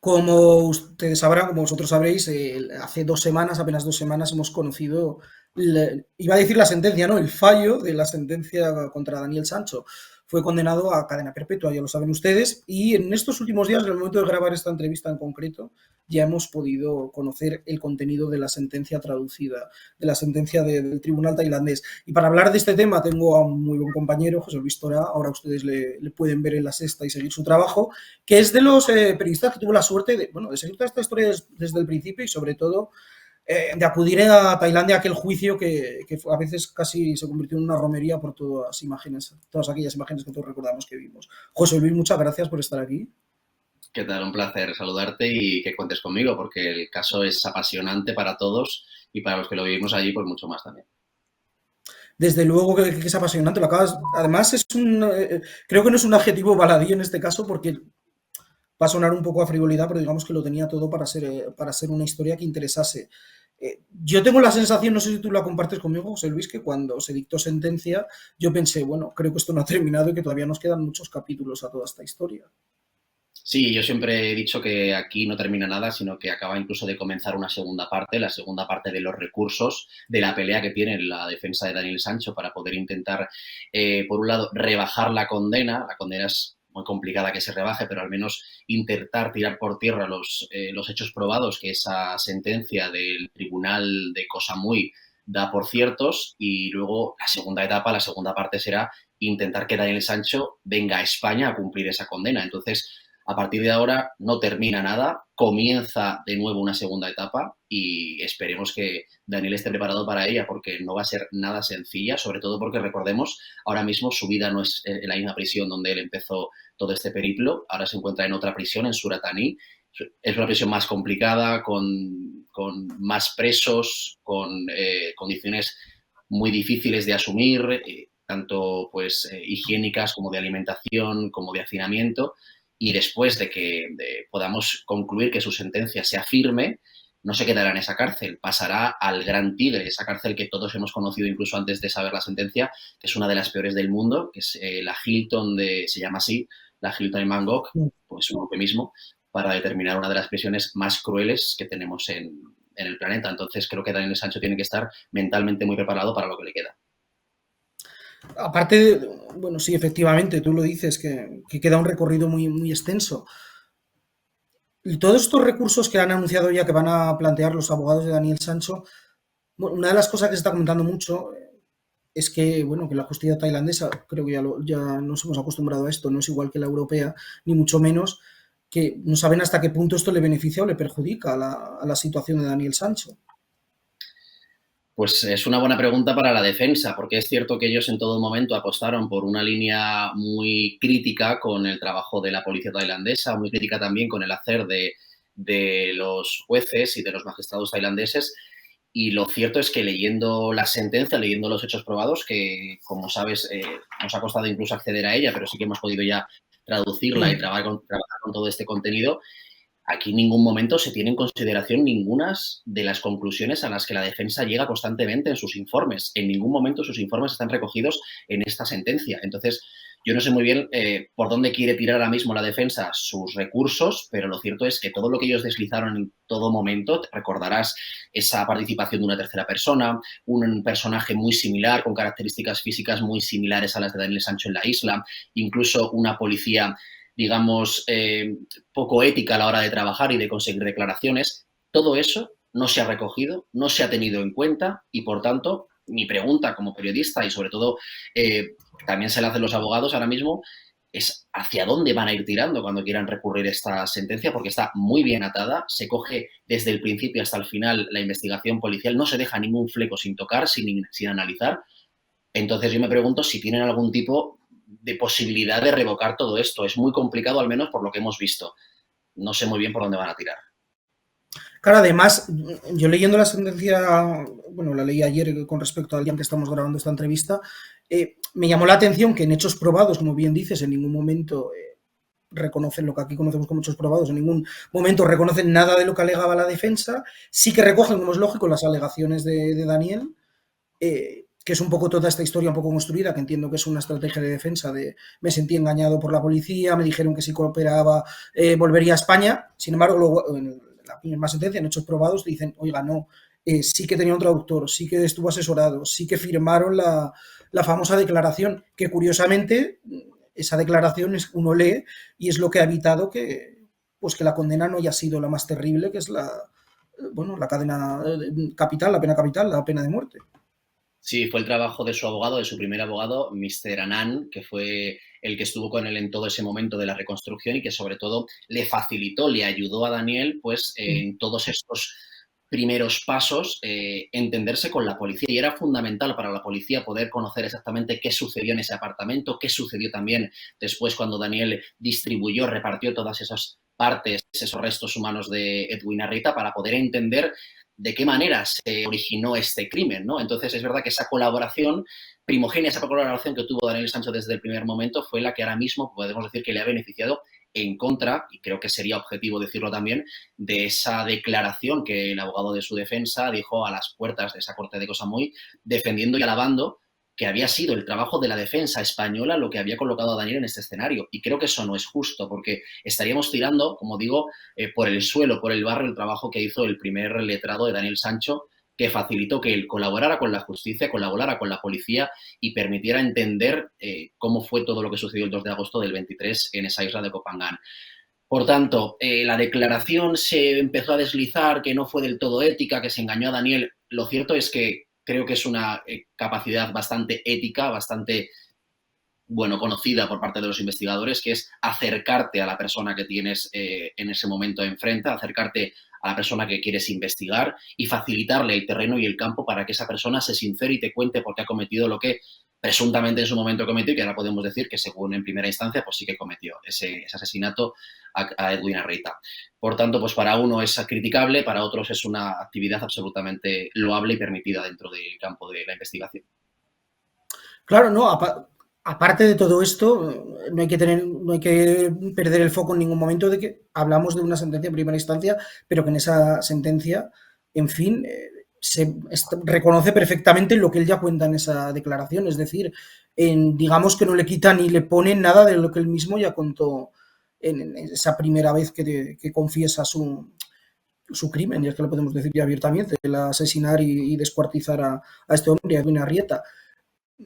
Como ustedes sabrán, como vosotros sabréis, hace 2 semanas, apenas 2 semanas, hemos conocido, iba a decir la sentencia, ¿no? El fallo de la sentencia contra Daniel Sancho. Fue condenado a cadena perpetua, ya lo saben ustedes, y en estos últimos días, en el momento de grabar esta entrevista en concreto, ya hemos podido conocer el contenido de la sentencia traducida, de la sentencia del tribunal tailandés. Y para hablar de este tema tengo a un muy buen compañero, José Luis Torá, ahora ustedes le pueden ver en La Sexta y seguir su trabajo, que es de los periodistas que tuvo la suerte de, bueno, de seguir toda esta historia desde el principio y sobre todo de acudir a Tailandia a aquel juicio que a veces casi se convirtió en una romería por todas aquellas imágenes que todos recordamos que vimos. José Luis, muchas gracias por estar aquí. ¿Qué tal? Un placer saludarte y que cuentes conmigo, porque el caso es apasionante para todos y para los que lo vivimos allí, pues mucho más también. Desde luego que es apasionante, lo acabas. Además, creo que no es un adjetivo baladí en este caso porque va a sonar un poco a frivolidad, pero digamos que lo tenía todo para ser una historia que interesase. Yo tengo la sensación, no sé si tú la compartes conmigo, José Luis, que cuando se dictó sentencia, yo pensé, bueno, creo que esto no ha terminado y que todavía nos quedan muchos capítulos a toda esta historia. Sí, yo siempre he dicho que aquí no termina nada, sino que acaba incluso de comenzar una segunda parte, la segunda parte de los recursos, de la pelea que tiene la defensa de Daniel Sancho para poder intentar, por un lado, rebajar la condena. La condena es muy complicada que se rebaje, pero al menos intentar tirar por tierra los hechos probados que esa sentencia del tribunal de Koh Samui da por ciertos. Y luego la segunda etapa, la segunda parte será intentar que Daniel Sancho venga a España a cumplir esa condena. Entonces, a partir de ahora no termina nada, comienza de nuevo una segunda etapa y esperemos que Daniel esté preparado para ella porque no va a ser nada sencilla, sobre todo porque recordemos, ahora mismo su vida no es en la misma prisión donde él empezó todo este periplo, ahora se encuentra en otra prisión, en Suratani. Es una prisión más complicada, con más presos, con condiciones muy difíciles de asumir, tanto pues higiénicas como de alimentación, como de hacinamiento, y después de que podamos concluir que su sentencia sea firme, no se quedará en esa cárcel, pasará al Gran Tigre, esa cárcel que todos hemos conocido incluso antes de saber la sentencia, que es una de las peores del mundo, que es la Hilton se llama así, la Hilton en Bangkok, pues un eufemismo, para determinar una de las prisiones más crueles que tenemos en el planeta. Entonces creo que Daniel Sancho tiene que estar mentalmente muy preparado para lo que le queda. Aparte, bueno, sí, efectivamente, tú lo dices, que queda un recorrido muy, muy extenso. Y todos estos recursos que han anunciado ya que van a plantear los abogados de Daniel Sancho, bueno, una de las cosas que se está comentando mucho es que, bueno, que la justicia tailandesa, creo que ya nos hemos acostumbrado a esto, no es igual que la europea, ni mucho menos, que no saben hasta qué punto esto le beneficia o le perjudica a la situación de Daniel Sancho. Pues es una buena pregunta para la defensa, porque es cierto que ellos en todo momento apostaron por una línea muy crítica con el trabajo de la policía tailandesa, muy crítica también con el hacer de los jueces y de los magistrados tailandeses. Y lo cierto es que leyendo la sentencia, leyendo los hechos probados, que como sabes nos ha costado incluso acceder a ella, pero sí que hemos podido ya traducirla y trabajar con todo este contenido, aquí en ningún momento se tiene en consideración ninguna de las conclusiones a las que la defensa llega constantemente en sus informes. En ningún momento sus informes están recogidos en esta sentencia. Entonces, yo no sé muy bien por dónde quiere tirar ahora mismo la defensa sus recursos, pero lo cierto es que todo lo que ellos deslizaron en todo momento, te recordarás esa participación de una tercera persona, un personaje muy similar, con características físicas muy similares a las de Daniel Sancho en la isla, incluso una policía, digamos, poco ética a la hora de trabajar y de conseguir declaraciones. Todo eso no se ha recogido, no se ha tenido en cuenta y, por tanto, mi pregunta como periodista y, sobre todo, también se la hacen los abogados ahora mismo, es hacia dónde van a ir tirando cuando quieran recurrir esta sentencia, porque está muy bien atada, se coge desde el principio hasta el final la investigación policial, no se deja ningún fleco sin tocar, sin analizar. Entonces yo me pregunto si tienen algún tipo de posibilidad de revocar todo esto. Es muy complicado, al menos por lo que hemos visto. No sé muy bien por dónde van a tirar. Claro, además, yo leyendo la sentencia, bueno, la leí ayer con respecto al día en que estamos grabando esta entrevista, me llamó la atención que en hechos probados, como bien dices, en ningún momento reconocen lo que aquí conocemos como hechos probados, en ningún momento reconocen nada de lo que alegaba la defensa, sí que recogen, como es lógico, las alegaciones de Daniel, que es un poco toda esta historia un poco construida, que entiendo que es una estrategia de defensa de me sentí engañado por la policía, me dijeron que si cooperaba volvería a España. Sin embargo, luego en la misma sentencia, en hechos probados, dicen, oiga, no, sí que tenía un traductor, sí que estuvo asesorado, sí que firmaron la famosa declaración, que curiosamente esa declaración es, uno lee y es lo que ha evitado que, pues que la condena no haya sido la más terrible, que es bueno, la cadena capital, la pena de muerte. Sí, fue el trabajo de su abogado, de su primer abogado, Mr. Anand, que fue el que estuvo con él en todo ese momento de la reconstrucción y que sobre todo le facilitó, le ayudó a Daniel pues en todos estos primeros pasos entenderse con la policía. Y era fundamental para la policía poder conocer exactamente qué sucedió en ese apartamento, qué sucedió también después cuando Daniel distribuyó, repartió todas esas partes, esos restos humanos de Edwin Arrieta, para poder entender de qué manera se originó este crimen, ¿no? Entonces es verdad que esa colaboración primogénea, esa colaboración que tuvo Daniel Sancho desde el primer momento fue la que ahora mismo podemos decir que le ha beneficiado en contra, y creo que sería objetivo decirlo también, de esa declaración que el abogado de su defensa dijo a las puertas de esa corte de Cosamuy, defendiendo y alabando que había sido el trabajo de la defensa española lo que había colocado a Daniel en este escenario. Y creo que eso no es justo, porque estaríamos tirando, como digo, por el suelo, por el barro, el trabajo que hizo el primer letrado de Daniel Sancho, que facilitó que él colaborara con la justicia, colaborara con la policía y permitiera entender cómo fue todo lo que sucedió el 2 de agosto del 23 en esa isla de Copangán. Por tanto, la declaración se empezó a deslizar, que no fue del todo ética, que se engañó a Daniel. Lo cierto es que creo que es una capacidad bastante ética, bastante bueno, conocida por parte de los investigadores, que es acercarte a la persona que tienes en ese momento enfrente, acercarte a la persona que quieres investigar y facilitarle el terreno y el campo para que esa persona se sincere y te cuente por qué ha cometido lo que presuntamente en su momento cometió, y que ahora podemos decir que según en primera instancia pues sí que cometió ese asesinato a Edwin Arrieta. Por tanto, pues para uno es criticable, para otros es una actividad absolutamente loable y permitida dentro del campo de la investigación. Claro, no, aparte de todo esto, no hay que perder el foco en ningún momento de que hablamos de una sentencia en primera instancia, pero que en esa sentencia, en fin, reconoce perfectamente lo que él ya cuenta en esa declaración, es decir, digamos que no le quita ni le pone nada de lo que él mismo ya contó en esa primera vez que confiesa su crimen, y es que lo podemos decir ya abiertamente, el asesinar y descuartizar a este hombre, a Edwin Arrieta.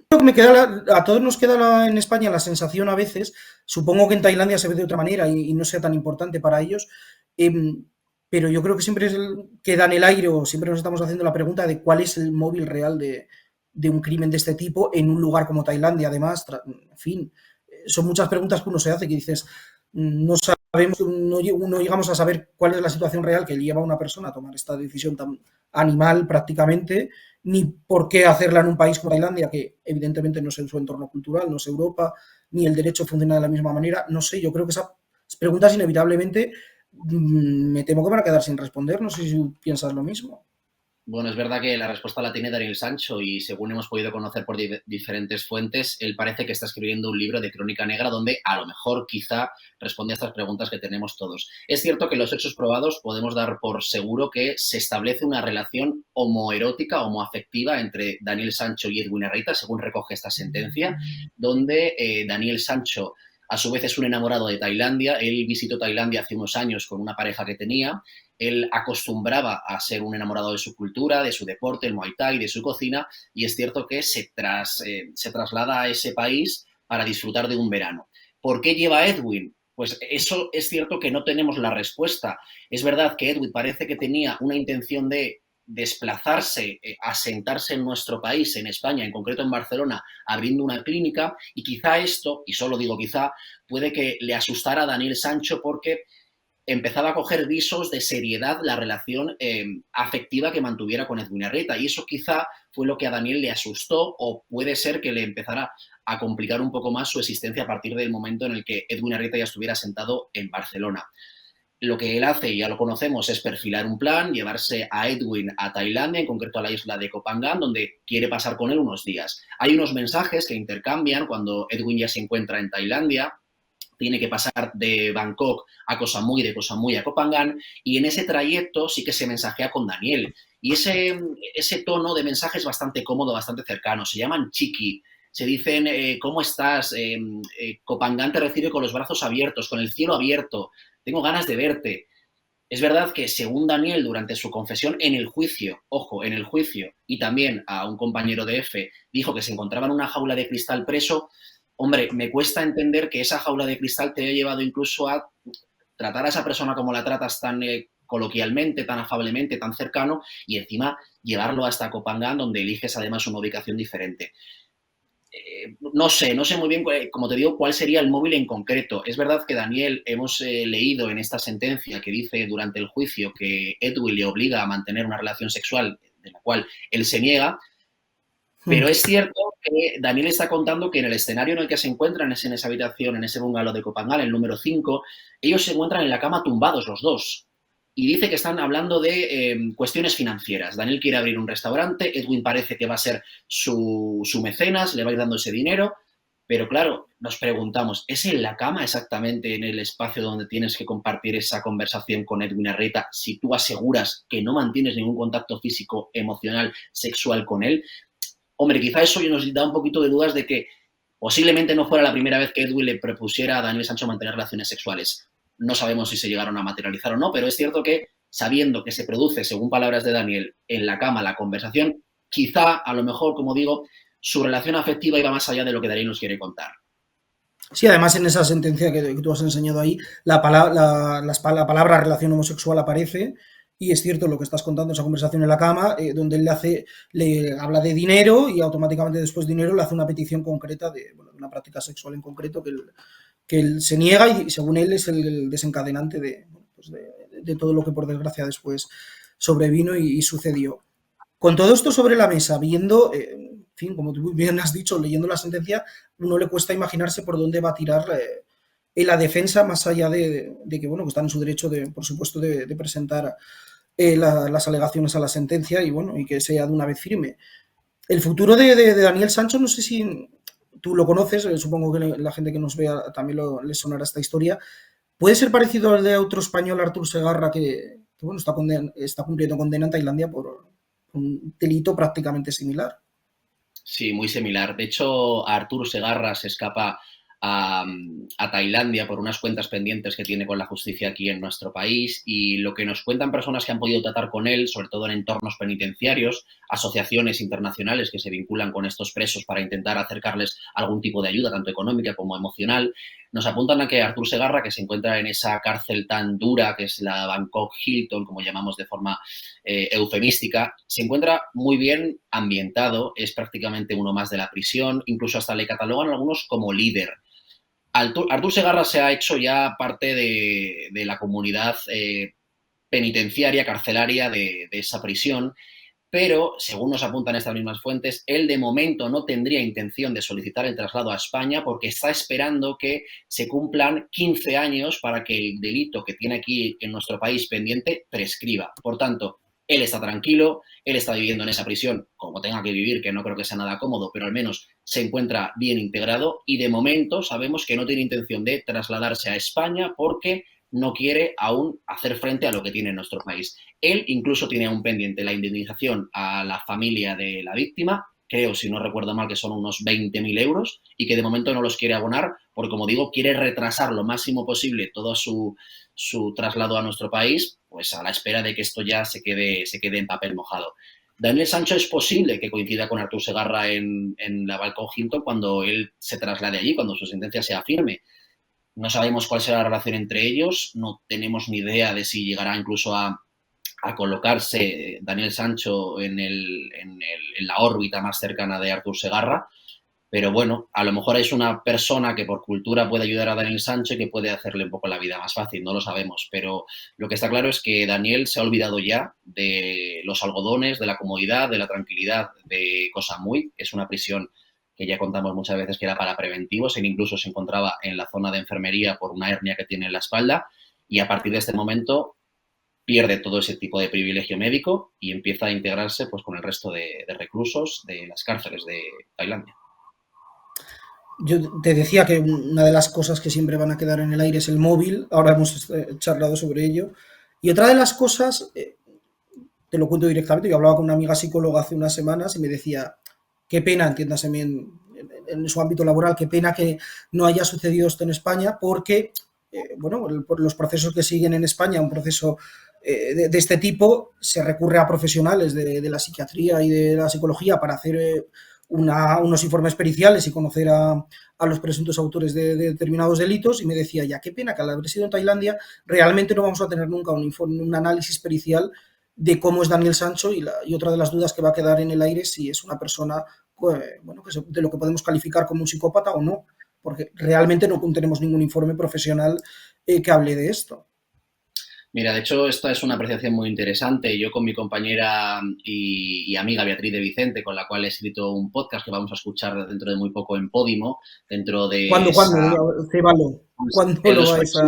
Creo que a todos nos queda en España la sensación a veces, supongo que en Tailandia se ve de otra manera y no sea tan importante para ellos, pero yo creo que siempre queda en el aire o siempre nos estamos haciendo la pregunta de cuál es el móvil real de un crimen de este tipo en un lugar como Tailandia, además, en fin, son muchas preguntas que uno se hace que dices, no sabemos, no llegamos a saber cuál es la situación real que lleva a una persona a tomar esta decisión tan animal prácticamente, ni por qué hacerla en un país como Tailandia, que evidentemente no es en su entorno cultural, no es Europa, ni el derecho funciona de la misma manera. No sé, yo creo que esas preguntas inevitablemente me temo que van a quedar sin responder. No sé si piensas lo mismo. Bueno, es verdad que la respuesta la tiene Daniel Sancho y según hemos podido conocer por diferentes fuentes, él parece que está escribiendo un libro de crónica negra donde a lo mejor quizá responde a estas preguntas que tenemos todos. Es cierto que los hechos probados podemos dar por seguro que se establece una relación homoerótica, homoafectiva entre Daniel Sancho y Edwin Arrieta, según recoge esta sentencia, donde Daniel Sancho a su vez es un enamorado de Tailandia. Él visitó Tailandia hace unos años con una pareja que tenía. Él acostumbraba a ser un enamorado de su cultura, de su deporte, el Muay Thai, de su cocina, y es cierto que se traslada a ese país para disfrutar de un verano. ¿Por qué lleva a Edwin? Pues eso es cierto que no tenemos la respuesta. Es verdad que Edwin parece que tenía una intención de desplazarse, asentarse en nuestro país, en España, en concreto en Barcelona, abriendo una clínica, y quizá esto, y solo digo quizá, puede que le asustara a Daniel Sancho porque empezaba a coger visos de seriedad la relación afectiva que mantuviera con Edwin Arrieta, y eso quizá fue lo que a Daniel le asustó, o puede ser que le empezara a complicar un poco más su existencia a partir del momento en el que Edwin Arrieta ya estuviera sentado en Barcelona. Lo que él hace, y ya lo conocemos, es perfilar un plan, llevarse a Edwin a Tailandia, en concreto a la isla de Koh Phangan, donde quiere pasar con él unos días. Hay unos mensajes que intercambian cuando Edwin ya se encuentra en Tailandia, tiene que pasar de Bangkok a Koh Samui, de Koh Samui a Koh Phangan, y en ese trayecto sí que se mensajea con Daniel. Y ese tono de mensaje es bastante cómodo, bastante cercano. Se llaman chiqui, se dicen, ¿cómo estás? Koh Phangan te recibe con los brazos abiertos, con el cielo abierto, tengo ganas de verte. Es verdad que, según Daniel, durante su confesión en el juicio, ojo, en el juicio, y también a un compañero de F, dijo que se encontraba en una jaula de cristal preso. Hombre, me cuesta entender que esa jaula de cristal te haya llevado incluso a tratar a esa persona como la tratas tan coloquialmente, tan afablemente, tan cercano, y encima llevarlo hasta Koh Phangan, donde eliges además una ubicación diferente. No sé muy bien, como te digo, cuál sería el móvil en concreto. Es verdad que, Daniel, hemos leído en esta sentencia que dice durante el juicio que Edwin le obliga a mantener una relación sexual de la cual él se niega, pero es cierto que Daniel está contando que en el escenario en el que se encuentran, es en esa habitación, en ese bungalow de Koh Phangan, el número 5, ellos se encuentran en la cama tumbados los dos. Y dice que están hablando de cuestiones financieras. Daniel quiere abrir un restaurante, Edwin parece que va a ser su mecenas, le va a ir dando ese dinero, pero claro, nos preguntamos, ¿es en la cama exactamente en el espacio donde tienes que compartir esa conversación con Edwin Arrieta si tú aseguras que no mantienes ningún contacto físico, emocional, sexual con él? Hombre, quizá eso nos da un poquito de dudas de que posiblemente no fuera la primera vez que Edwin le propusiera a Daniel Sancho mantener relaciones sexuales. No sabemos si se llegaron a materializar o no, pero es cierto que, sabiendo que se produce, según palabras de Daniel, en la cama la conversación, quizá, a lo mejor, como digo, su relación afectiva iba más allá de lo que Daniel nos quiere contar. Sí, además en esa sentencia que tú has enseñado ahí, la palabra relación homosexual aparece y es cierto lo que estás contando, esa conversación en la cama, donde él le habla de dinero y automáticamente después de dinero le hace una petición concreta de, bueno, de una práctica sexual en concreto que él se niega y según él es el desencadenante pues de todo lo que por desgracia después sobrevino y sucedió. Con todo esto sobre la mesa, viendo, en fin, como tú bien has dicho, leyendo la sentencia, uno le cuesta imaginarse por dónde va a tirar en la defensa, más allá de que, bueno, que están en su derecho, por supuesto, de presentar las alegaciones a la sentencia y, bueno, y que sea de una vez firme. El futuro de Daniel Sancho, no sé si tú lo conoces, supongo que la gente que nos vea también le sonará esta historia. ¿Puede ser parecido al de otro español, Artur Segarra, que bueno, está cumpliendo condena en Tailandia por un delito prácticamente similar? Sí, muy similar. De hecho, Arturo Segarra se escapa a Tailandia por unas cuentas pendientes que tiene con la justicia aquí en nuestro país, y lo que nos cuentan personas que han podido tratar con él, sobre todo en entornos penitenciarios, asociaciones internacionales que se vinculan con estos presos para intentar acercarles algún tipo de ayuda, tanto económica como emocional, nos apuntan a que Arturo Segarra, que se encuentra en esa cárcel tan dura que es la Bangkok Hilton, como llamamos de forma eufemística, se encuentra muy bien ambientado, es prácticamente uno más de la prisión, incluso hasta le catalogan algunos como líder. Artur Segarra se ha hecho ya parte de la comunidad penitenciaria, carcelaria de esa prisión, pero, según nos apuntan estas mismas fuentes, él de momento no tendría intención de solicitar el traslado a España porque está esperando que se cumplan 15 años para que el delito que tiene aquí en nuestro país pendiente prescriba. Por tanto, él está tranquilo, él está viviendo en esa prisión como tenga que vivir, que no creo que sea nada cómodo, pero al menos se encuentra bien integrado y de momento sabemos que no tiene intención de trasladarse a España porque no quiere aún hacer frente a lo que tiene en nuestro país. Él incluso tiene aún pendiente la indemnización a la familia de la víctima, creo, si no recuerdo mal, que son unos 20.000 euros, y que de momento no los quiere abonar porque, como digo, quiere retrasar lo máximo posible todo su traslado a nuestro país, pues a la espera de que esto ya se quede en papel mojado. Daniel Sancho es posible que coincida con Artur Segarra en la Bangkok Hilton cuando él se traslade allí, cuando su sentencia sea firme. No sabemos cuál será la relación entre ellos, no tenemos ni idea de si llegará incluso a colocarse Daniel Sancho en la órbita más cercana de Artur Segarra, pero bueno, a lo mejor es una persona que por cultura puede ayudar a Daniel Sancho y que puede hacerle un poco la vida más fácil, no lo sabemos, pero lo que está claro es que Daniel se ha olvidado ya de los algodones, de la comodidad, de la tranquilidad de Koh Samui, que es una prisión que ya contamos muchas veces que era para preventivos, él incluso se encontraba en la zona de enfermería por una hernia que tiene en la espalda, y a partir de este momento pierde todo ese tipo de privilegio médico y empieza a integrarse pues con el resto de reclusos de las cárceles de Tailandia. Yo te decía que una de las cosas que siempre van a quedar en el aire es el móvil, ahora hemos charlado sobre ello. Y otra de las cosas, te lo cuento directamente, yo hablaba con una amiga psicóloga hace unas semanas y me decía, qué pena, entiéndase en su ámbito laboral, qué pena que no haya sucedido esto en España porque, bueno, por los procesos que siguen en España, un proceso de este tipo, se recurre a profesionales de la psiquiatría y de la psicología para hacer unos informes periciales y conocer a los presuntos autores de determinados delitos y me decía, ya qué pena que al haber sido en Tailandia realmente no vamos a tener nunca un análisis pericial de cómo es Daniel Sancho y otra de las dudas que va a quedar en el aire es si es una persona bueno, de lo que podemos calificar como un psicópata o no, porque realmente no tenemos ningún informe profesional que hable de esto. Mira, de hecho, esta es una apreciación muy interesante. Yo con mi compañera y amiga Beatriz de Vicente, con la cual he escrito un podcast que vamos a escuchar dentro de muy poco en Podimo, dentro de ¿Cuándo, esa... Cébalo? pues, ¿Cuándo lo vais a...?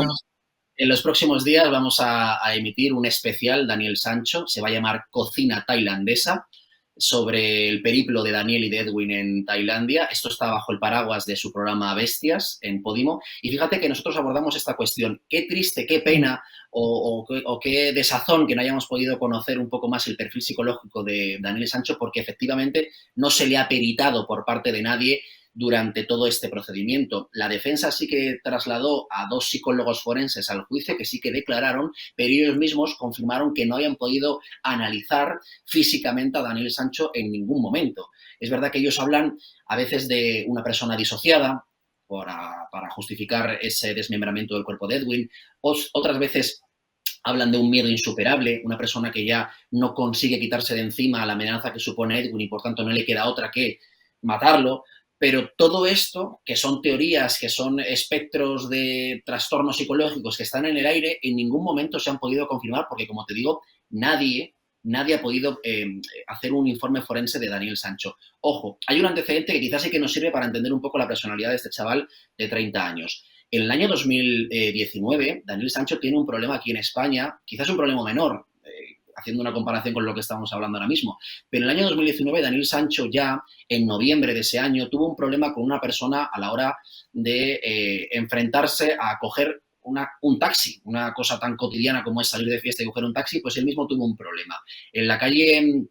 en los próximos días vamos a emitir un especial Daniel Sancho, se va a llamar Cocina Tailandesa, sobre el periplo de Daniel y de Edwin en Tailandia. Esto está bajo el paraguas de su programa Bestias en Podimo. Y fíjate que nosotros abordamos esta cuestión. Qué triste, qué pena o qué desazón que no hayamos podido conocer un poco más el perfil psicológico de Daniel Sancho, porque efectivamente no se le ha peritado por parte de nadie durante todo este procedimiento. La defensa sí que trasladó a 2 psicólogos forenses al juicio que sí que declararon, pero ellos mismos confirmaron que no habían podido analizar físicamente a Daniel Sancho en ningún momento. Es verdad que ellos hablan a veces de una persona disociada para justificar ese desmembramiento del cuerpo de Edwin, otras veces hablan de un miedo insuperable, una persona que ya no consigue quitarse de encima la amenaza que supone Edwin y por tanto no le queda otra que matarlo. Pero todo esto, que son teorías, que son espectros de trastornos psicológicos que están en el aire, en ningún momento se han podido confirmar porque, como te digo, nadie ha podido hacer un informe forense de Daniel Sancho. Ojo, hay un antecedente que quizás sí que nos sirve para entender un poco la personalidad de este chaval de 30 años. En el año 2019, Daniel Sancho tiene un problema aquí en España, quizás un problema menor, haciendo una comparación con lo que estamos hablando ahora mismo. Pero en el año 2019, Daniel Sancho ya, en noviembre de ese año, tuvo un problema con una persona a la hora de enfrentarse a coger un taxi, una cosa tan cotidiana como es salir de fiesta y coger un taxi, pues él mismo tuvo un problema. En la calle,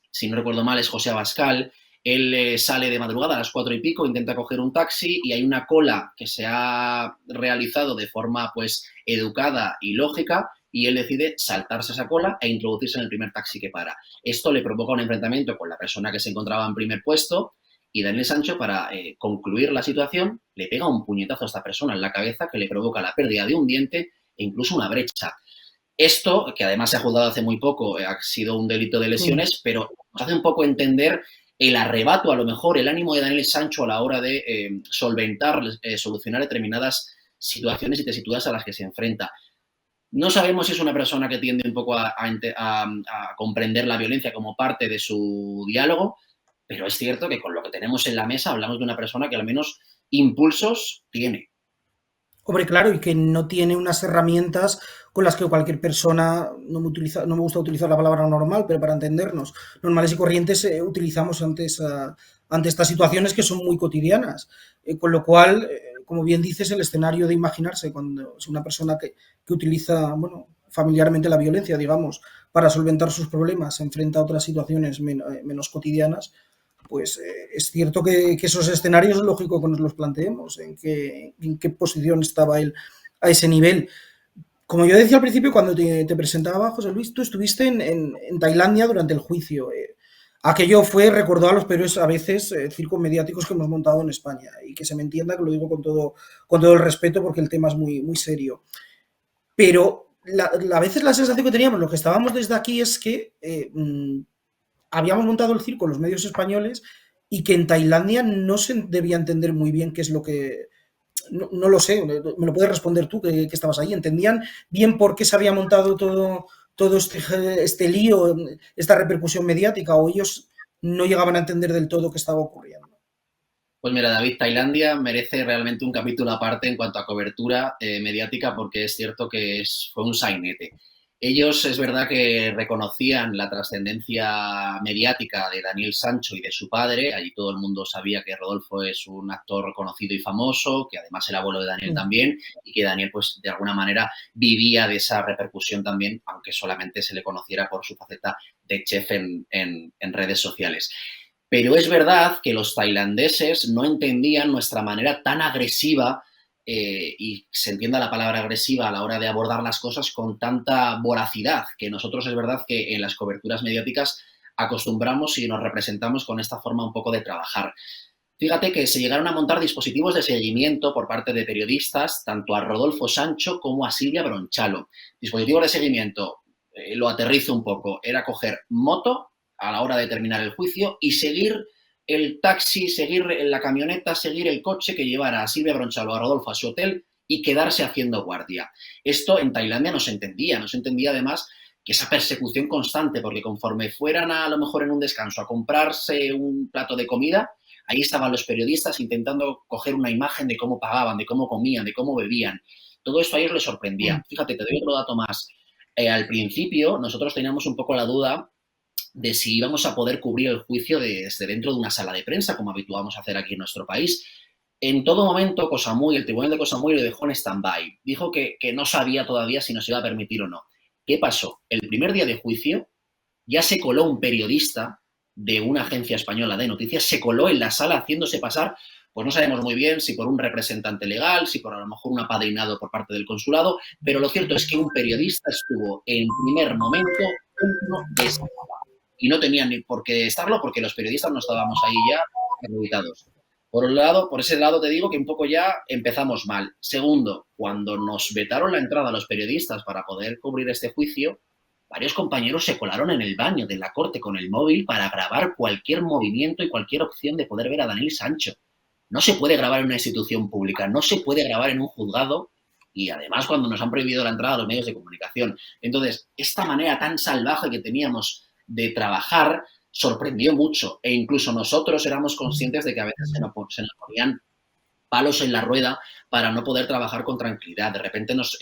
si no recuerdo mal, es José Abascal. Él sale de madrugada a las 4:00 y intenta coger un taxi y hay una cola que se ha realizado de forma pues educada y lógica y él decide saltarse esa cola e introducirse en el primer taxi que para. Esto le provoca un enfrentamiento con la persona que se encontraba en primer puesto y Daniel Sancho, para concluir la situación, le pega un puñetazo a esta persona en la cabeza que le provoca la pérdida de un diente e incluso una brecha. Esto, que además se ha juzgado hace muy poco, ha sido un delito de Sí. lesiones, pero nos hace un poco entender el arrebato, a lo mejor, el ánimo de Daniel Sancho a la hora de solventar, solucionar determinadas situaciones y tesituras a las que se enfrenta. No sabemos si es una persona que tiende un poco a comprender la violencia como parte de su diálogo, pero es cierto que con lo que tenemos en la mesa hablamos de una persona que al menos impulsos tiene. Hombre, claro, y que no tiene unas herramientas con las que cualquier persona, no me gusta utilizar la palabra normal, pero para entendernos, normales y corrientes utilizamos ante estas situaciones que son muy cotidianas. Con lo cual, como bien dices, el escenario de imaginarse cuando es una persona que utiliza, bueno, familiarmente la violencia, digamos, para solventar sus problemas, se enfrenta a otras situaciones menos cotidianas, pues es cierto que esos escenarios es lógico que nos los planteemos, en qué posición estaba él a ese nivel. Como yo decía al principio, cuando te presentaba, José Luis, tú estuviste en Tailandia durante el juicio. Aquello fue, recordó a los peores a veces circos mediáticos que hemos montado en España. Y que se me entienda que lo digo con todo el respeto porque el tema es muy serio. Pero a veces la sensación que teníamos, los que estábamos desde aquí, es que habíamos montado el circo los medios españoles y que en Tailandia no se debía entender muy bien qué es lo que... No lo sé, me lo puedes responder tú que estabas ahí. ¿Entendían bien por qué se había montado todo este lío, esta repercusión mediática, o ellos no llegaban a entender del todo qué estaba ocurriendo? Pues mira, David, Tailandia merece realmente un capítulo aparte en cuanto a cobertura mediática porque es cierto que fue un sainete. Ellos es verdad que reconocían la trascendencia mediática de Daniel Sancho y de su padre. Allí todo el mundo sabía que Rodolfo es un actor conocido y famoso, que además el abuelo de Daniel también, y que Daniel, pues, de alguna manera vivía de esa repercusión también, aunque solamente se le conociera por su faceta de chef en redes sociales. Pero es verdad que los tailandeses no entendían nuestra manera tan agresiva y se entienda la palabra agresiva a la hora de abordar las cosas con tanta voracidad, que nosotros es verdad que en las coberturas mediáticas acostumbramos y nos representamos con esta forma un poco de trabajar. Fíjate que se llegaron a montar dispositivos de seguimiento por parte de periodistas, tanto a Rodolfo Sancho como a Silvia Bronchalo. Dispositivos de seguimiento, lo aterrizo un poco, era coger moto a la hora de terminar el juicio y seguir el taxi, seguir la camioneta, seguir el coche que llevara a Silvia Bronchalo, a Rodolfo a su hotel y quedarse haciendo guardia. Esto en Tailandia no se entendía además que esa persecución constante, porque conforme fueran a lo mejor en un descanso a comprarse un plato de comida, ahí estaban los periodistas intentando coger una imagen de cómo pagaban, de cómo comían, de cómo bebían. Todo esto a ellos les sorprendía. Fíjate, te doy otro dato más. Al principio nosotros teníamos un poco la duda de si íbamos a poder cubrir el juicio desde dentro de una sala de prensa, como habituamos a hacer aquí en nuestro país. En todo momento, el Tribunal de Koh Samui lo dejó en stand-by. Dijo que no sabía todavía si nos iba a permitir o no. ¿Qué pasó? El primer día de juicio ya se coló un periodista de una agencia española de noticias, se coló en la sala haciéndose pasar, pues no sabemos muy bien si por un representante legal, si por a lo mejor un apadrinado por parte del consulado, pero lo cierto es que un periodista estuvo en primer momento dentro de esa sala. Y no tenían ni por qué estarlo porque los periodistas no estábamos ahí ya acreditados. Por ese lado te digo que un poco ya empezamos mal. Segundo, cuando nos vetaron la entrada a los periodistas para poder cubrir este juicio, varios compañeros se colaron en el baño de la corte con el móvil para grabar cualquier movimiento y cualquier opción de poder ver a Daniel Sancho. No se puede grabar en una institución pública, no se puede grabar en un juzgado y además cuando nos han prohibido la entrada a los medios de comunicación. Entonces, esta manera tan salvaje que teníamos de trabajar sorprendió mucho e incluso nosotros éramos conscientes de que a veces se nos ponían palos en la rueda para no poder trabajar con tranquilidad. De repente nos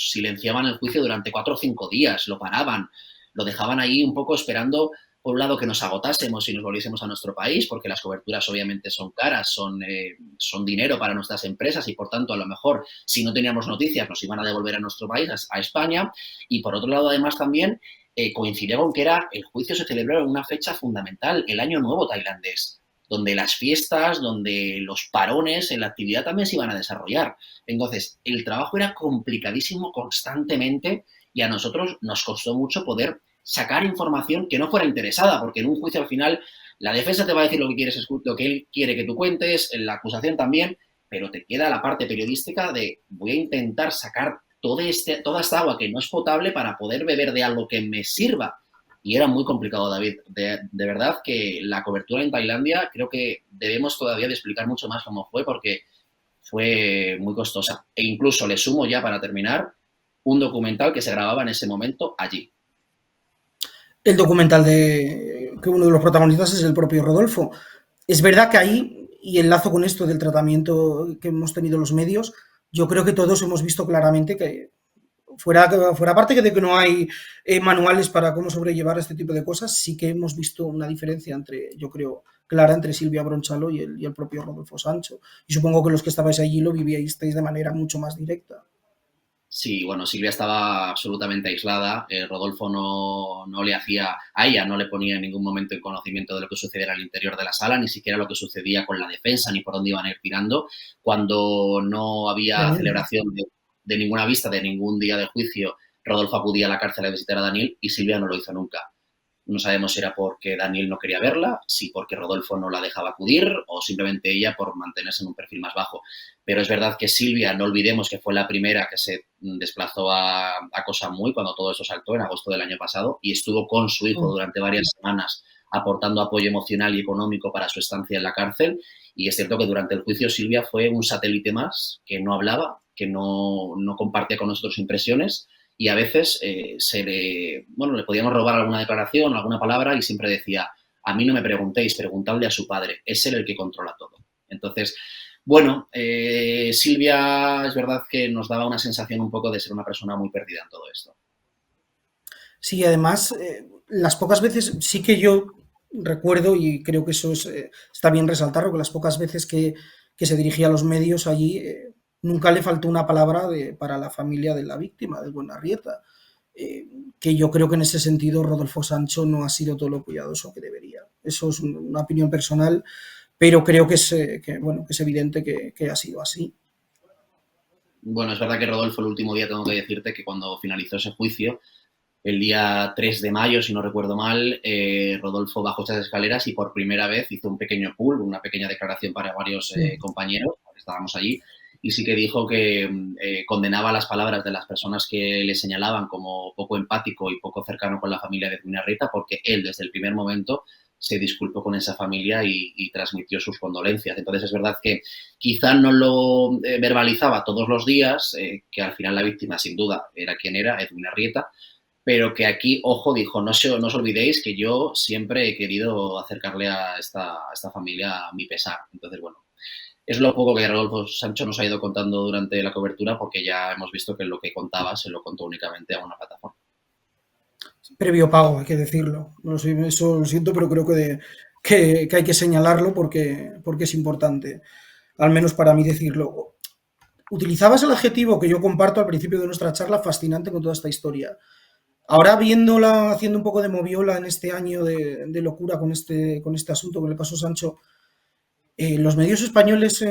silenciaban el juicio durante 4 o 5 días, lo paraban, lo dejaban ahí un poco esperando, por un lado, que nos agotásemos y nos volviésemos a nuestro país, porque las coberturas obviamente son caras, son dinero para nuestras empresas y, por tanto, a lo mejor, si no teníamos noticias, nos iban a devolver a nuestro país, a España. Y, por otro lado, además, también coincidía con que el juicio se celebró en una fecha fundamental, el Año Nuevo tailandés, donde las fiestas, donde los parones en la actividad también se iban a desarrollar. Entonces, el trabajo era complicadísimo constantemente y a nosotros nos costó mucho poder sacar información que no fuera interesada, porque en un juicio al final la defensa te va a decir lo que él quiere que tú cuentes, la acusación también, pero te queda la parte periodística de voy a intentar sacar toda esta agua que no es potable para poder beber de algo que me sirva. Y era muy complicado, David. De verdad que la cobertura en Tailandia creo que debemos todavía de explicar mucho más cómo fue porque fue muy costosa. E incluso le sumo ya para terminar un documental que se grababa en ese momento allí. El documental de que uno de los protagonistas es el propio Rodolfo. Es verdad que ahí, y enlazo con esto del tratamiento que hemos tenido los medios, yo creo que todos hemos visto claramente que fuera parte de que no hay manuales para cómo sobrellevar este tipo de cosas, sí que hemos visto una diferencia yo creo, clara entre Silvia Bronchalo y el propio Rodolfo Sancho. Y supongo que los que estabais allí lo vivíais de manera mucho más directa. Sí, bueno, Silvia estaba absolutamente aislada. Rodolfo no le hacía, a ella no le ponía en ningún momento en conocimiento de lo que sucediera al interior de la sala, ni siquiera lo que sucedía con la defensa, ni por dónde iban a ir tirando. Cuando no había Tremendo. celebración de ninguna vista, de ningún día de juicio, Rodolfo acudía a la cárcel a visitar a Daniel y Silvia no lo hizo nunca. No sabemos si era porque Daniel no quería verla, si porque Rodolfo no la dejaba acudir o simplemente ella por mantenerse en un perfil más bajo. Pero es verdad que Silvia, no olvidemos que fue la primera que se desplazó a Koh Samui cuando todo eso saltó en agosto del año pasado y estuvo con su hijo durante varias semanas aportando apoyo emocional y económico para su estancia en la cárcel. Y es cierto que durante el juicio Silvia fue un satélite más que no hablaba, que no compartía con nosotros impresiones y a veces le podíamos robar alguna declaración, alguna palabra y siempre decía, a mí no me preguntéis, preguntadle a su padre, es él el que controla todo. Entonces, bueno, Silvia es verdad que nos daba una sensación un poco de ser una persona muy perdida en todo esto. Sí, además, las pocas veces, sí que yo recuerdo, y creo que eso está bien resaltarlo, que las pocas veces que se dirigía a los medios allí, nunca le faltó una palabra para la familia de la víctima, del Buenarrieta. Eh, que yo creo que en ese sentido Rodolfo Sancho no ha sido todo lo cuidadoso que debería. Eso es una opinión personal, pero creo bueno, que es evidente que ha sido así. Bueno, es verdad que Rodolfo, el último día tengo que decirte que cuando finalizó ese juicio, el día 3 de mayo, si no recuerdo mal, Rodolfo bajó esas escaleras y por primera vez hizo un pequeño pool, una pequeña declaración para varios Sí. compañeros que estábamos allí, y sí que dijo que condenaba las palabras de las personas que le señalaban como poco empático y poco cercano con la familia de Rita, porque él desde el primer momento se disculpó con esa familia y transmitió sus condolencias. Entonces es verdad que quizá no lo verbalizaba todos los días, que al final la víctima sin duda era quien era, Edwin Arrieta, pero que aquí, ojo, dijo, no os olvidéis que yo siempre he querido acercarle a esta familia a mi pesar. Entonces, bueno, es lo poco que Rodolfo Sancho nos ha ido contando durante la cobertura, porque ya hemos visto que lo que contaba se lo contó únicamente a una plataforma. Previo pago, hay que decirlo. No sé, eso lo siento, pero creo que hay que señalarlo porque es importante, al menos para mí decirlo. Utilizabas el adjetivo que yo comparto al principio de nuestra charla, fascinante con toda esta historia. Ahora viéndola, haciendo un poco de moviola en este año de locura con este asunto, con el caso Sancho, ¿los medios españoles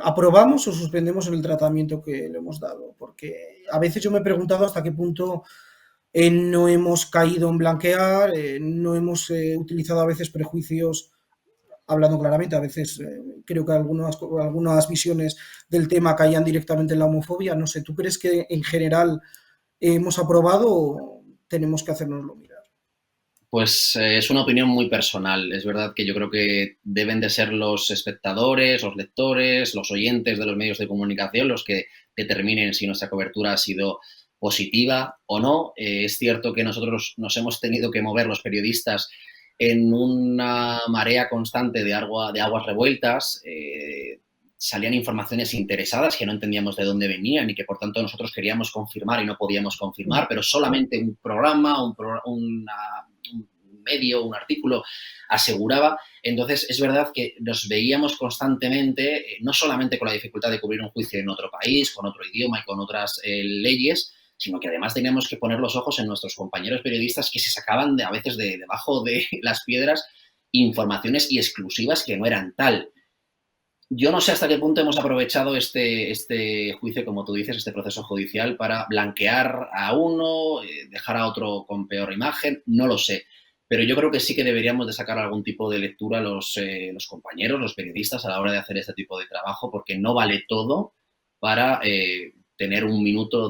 aprobamos o suspendemos el tratamiento que le hemos dado? Porque a veces yo me he preguntado hasta qué punto no hemos caído en blanquear, no hemos utilizado a veces prejuicios, hablando claramente, a veces creo que algunas visiones del tema caían directamente en la homofobia. No sé, ¿tú crees que en general hemos aprobado o tenemos que hacérnoslo mirar? Pues es una opinión muy personal. Es verdad que yo creo que deben de ser los espectadores, los lectores, los oyentes de los medios de comunicación los que determinen si nuestra cobertura ha sido positiva o no. Es cierto que nosotros nos hemos tenido que mover los periodistas en una marea constante de aguas revueltas. Salían informaciones interesadas que no entendíamos de dónde venían y que por tanto nosotros queríamos confirmar y no podíamos confirmar, pero solamente un programa, un medio, un artículo aseguraba. Entonces es verdad que nos veíamos constantemente, no solamente con la dificultad de cubrir un juicio en otro país, con otro idioma y con otras leyes, sino que además teníamos que poner los ojos en nuestros compañeros periodistas que se sacaban a veces debajo de las piedras informaciones y exclusivas que no eran tal. Yo no sé hasta qué punto hemos aprovechado este juicio, como tú dices, este proceso judicial para blanquear a uno, dejar a otro con peor imagen, no lo sé. Pero yo creo que sí que deberíamos de sacar algún tipo de lectura los compañeros, los periodistas, a la hora de hacer este tipo de trabajo, porque no vale todo para tener un minuto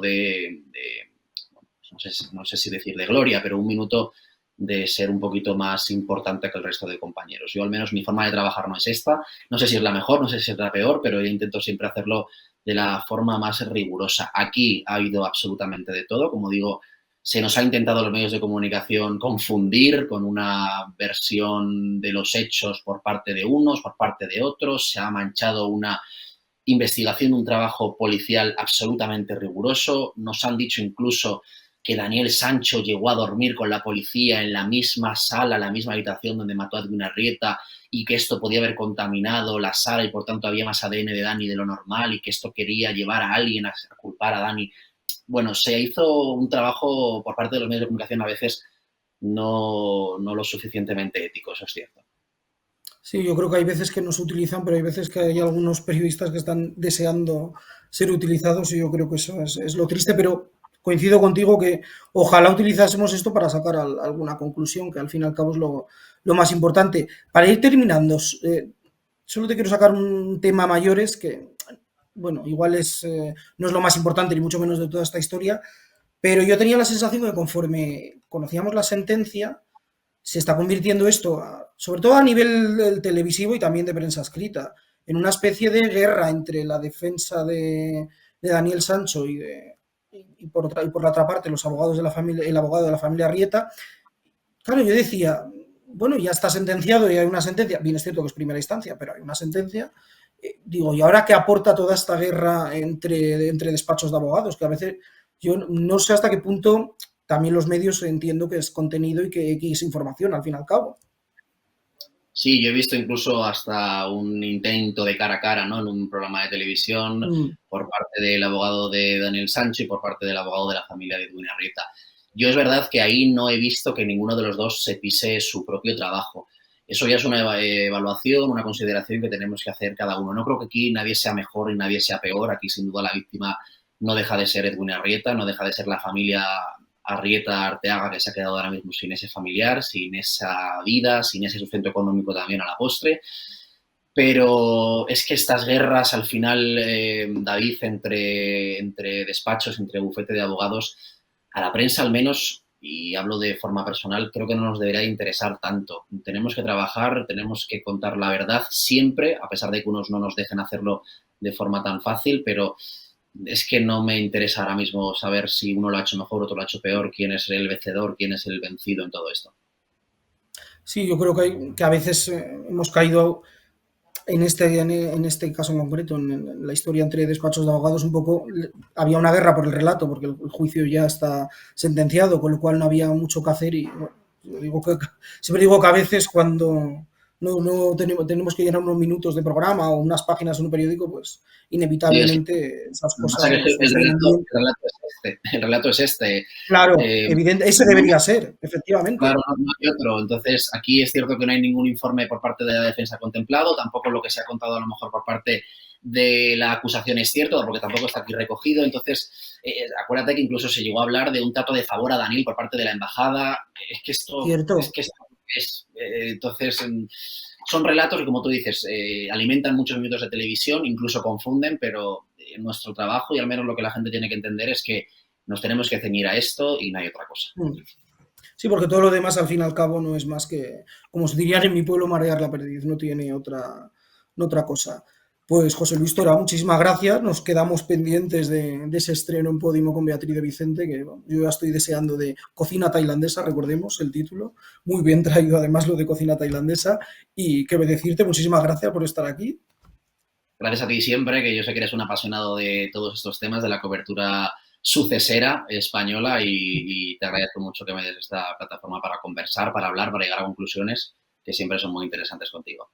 no sé si decir de gloria, pero un minuto de ser un poquito más importante que el resto de compañeros. Yo al menos mi forma de trabajar no es esta, no sé si es la mejor, no sé si es la peor, pero yo intento siempre hacerlo de la forma más rigurosa. Aquí ha habido absolutamente de todo, como digo, se nos ha intentado los medios de comunicación confundir con una versión de los hechos por parte de unos, por parte de otros, se ha manchado una investigación, un trabajo policial absolutamente riguroso, nos han dicho incluso que Daniel Sancho llegó a dormir con la policía en la misma sala, la misma habitación donde mató a Edwin Arrieta y que esto podía haber contaminado la sala y por tanto había más ADN de Dani de lo normal y que esto quería llevar a alguien a culpar a Dani. Bueno, se hizo un trabajo por parte de los medios de comunicación a veces no lo suficientemente ético, eso es cierto. Sí, yo creo que hay veces que no se utilizan, pero hay veces que hay algunos periodistas que están deseando ser utilizados y yo creo que eso es lo triste, pero coincido contigo que ojalá utilizásemos esto para sacar alguna conclusión, que al fin y al cabo es lo más importante. Para ir terminando, solo te quiero sacar un tema mayores que, bueno, igual no es lo más importante ni mucho menos de toda esta historia, pero yo tenía la sensación de que conforme conocíamos la sentencia, se está convirtiendo esto, sobre todo a nivel televisivo y también de prensa escrita, en una especie de guerra entre la defensa de Daniel Sancho y por la otra parte los abogados de la familia, el abogado de la familia Arrieta. Claro, yo decía, bueno, ya está sentenciado y hay una sentencia, bien es cierto que es primera instancia, pero hay una sentencia. Digo, ¿y ahora qué aporta toda esta guerra entre despachos de abogados? Que a veces yo no sé hasta qué punto también los medios entiendo que es contenido y que es información al fin y al cabo. Sí, yo he visto incluso hasta un intento de cara a cara, ¿no? En un programa de televisión Mm, por parte del abogado de Daniel Sancho y por parte del abogado de la familia de Edwin Arrieta. Yo es verdad que ahí no he visto que ninguno de los dos se pise su propio trabajo. Eso ya es una evaluación, una consideración que tenemos que hacer cada uno. No creo que aquí nadie sea mejor y nadie sea peor. Aquí, sin duda, la víctima no deja de ser Edwin Arrieta, no deja de ser la familia Arrieta Arteaga, que se ha quedado ahora mismo sin ese familiar, sin esa vida, sin ese sustento económico también a la postre. Pero es que estas guerras, al final, David, entre despachos, entre bufete de abogados, a la prensa al menos, y hablo de forma personal, creo que no nos debería interesar tanto. Tenemos que trabajar, tenemos que contar la verdad siempre, a pesar de que unos no nos dejen hacerlo de forma tan fácil, pero es que no me interesa ahora mismo saber si uno lo ha hecho mejor, otro lo ha hecho peor, quién es el vencedor, quién es el vencido en todo esto. sí, yo creo que a veces hemos caído en este caso en concreto, en la historia entre despachos de abogados, un poco había una guerra por el relato, porque el juicio ya está sentenciado, con lo cual no había mucho que hacer. Y bueno, siempre digo que a veces cuando tenemos que llenar unos minutos de programa o unas páginas en un periódico, pues Sí, es que inevitablemente esas lo que pasa cosas es que nos vienen bien. el relato es este. Claro, Eh, evidente, ese debería ser, efectivamente. Claro, no hay otro. Entonces, aquí es cierto que no hay ningún informe por parte de la defensa contemplado, tampoco lo que se ha contado a lo mejor por parte de la acusación es cierto, porque tampoco está aquí recogido. Entonces, acuérdate que incluso se llegó a hablar de un trato de favor a Daniel por parte de la embajada. Es que Cierto. entonces, son relatos que, como tú dices, alimentan muchos minutos de televisión, incluso confunden, pero nuestro trabajo y al menos lo que la gente tiene que entender es que nos tenemos que ceñir a esto y no hay otra cosa. Sí, porque todo lo demás al fin y al cabo no es más que, como se diría en mi pueblo, marear la perdiz, no tiene otra cosa. Pues José Luis Tora, muchísimas gracias. Nos quedamos pendientes de ese estreno en Podimo con Beatriz de Vicente, que bueno, yo ya estoy deseando de cocina tailandesa, recordemos el título. Muy bien traído además lo de cocina tailandesa. Y que decirte, muchísimas gracias por estar aquí. Gracias a ti siempre, que yo sé que eres un apasionado de todos estos temas, de la cobertura sucesera española y te agradezco mucho que me des esta plataforma para conversar, para hablar, para llegar a conclusiones que siempre son muy interesantes contigo.